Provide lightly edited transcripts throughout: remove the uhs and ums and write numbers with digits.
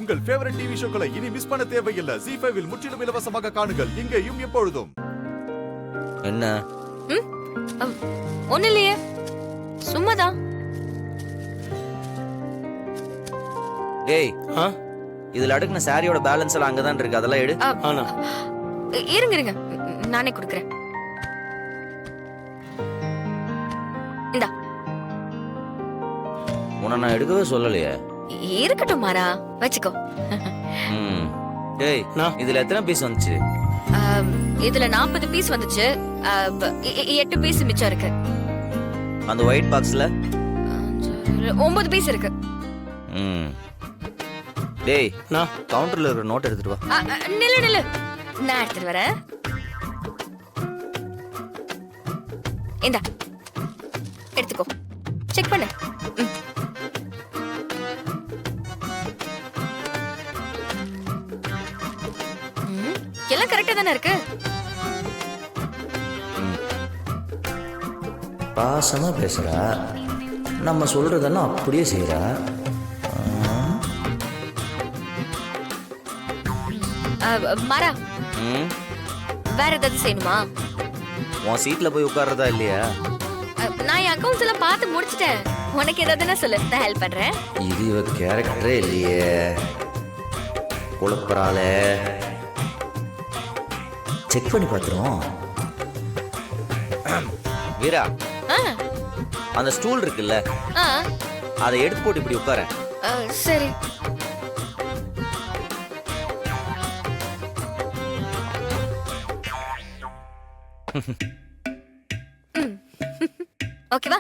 உங்கள் favourite TV ஷோக்களை இனி miss பண்ண தேவையில்லை. ZEE5 இல் முற்றிலும் இலவசமாக காணுங்கள். இங்கேயும் எப்பொழுதும். என்ன? ஒண்ணு இல்லையே, சும்மாதான். டேய், இதுல அடுக்குன சாரியோட பேலன்ஸ் எல்லாம் அங்கதான் இருக்கு, அதெல்லாம் எடு. இருங்க இருங்க, நானே கொடுக்குறேன். இந்தா. உன்னை நான் எடுக்கவே சொல்லலையே. இருக்கட்டும் மாறா, வச்சுக்கோ. டேய், இதுல எத்தனை பீஸ் வந்துச்சு? இதுல 40 பீஸ் வந்துச்சு. 8 பீஸ் மிச்சம் இருக்கு. அந்த ஒயிட் பாக்ஸ்ல 9 பீஸ் இருக்கு. டேய், நான் கவுண்டர்ல இருக்கிற நோட் எடுத்துட்டு வா. நில்லு நில்லு, நான் எடுத்துட்டு வரேன். இந்தா, எடுத்துக்கோ, செக் பண்ணு. எல்லாம் கரெக்டா தானே இருக்கு? பாசமா பேசுறா, நம்ம சொல்றதெல்லாம் அப்படியே செய்யறா. மாறா, வேற ஏதாவது செய்யணுமா? உன் சீட்ல போய் உட்கார்றதா இல்லையா? நான் என் அக்கவுண்ட்ஸ் எல்லாம் பார்த்து முடிச்சிட்டேன். உனக்கு ஏதாவதுன்னா சொல்லு, நான் ஹெல்ப் பண்றேன். இது இவ கேரக்டரே இல்லையே, குழப்பறாளே. செக் பண்ணி பார்த்துருவோம். வீரா, அந்த ஸ்டூல் இருக்குல்ல, அதை எடுத்து போட்டு இப்படி உட்கார. சரி. ஓகேவா?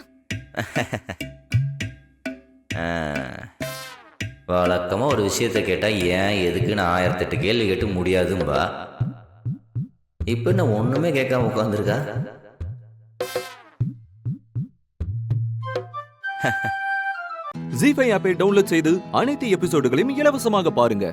வழக்கமா ஒரு விஷயத்த கேட்டா ஏன் எதுக்குன்னு 1008 கேள்வி கேட்டு முடியாதும்பா. இப்ப என்ன ஒண்ணுமே கேட்காம உட்கார்ந்துருக்கா? ZEE5 ஆப்பை டவுன்லோட் செய்து அனைத்து எபிசோடுகளையும் இலவசமாக பாருங்க.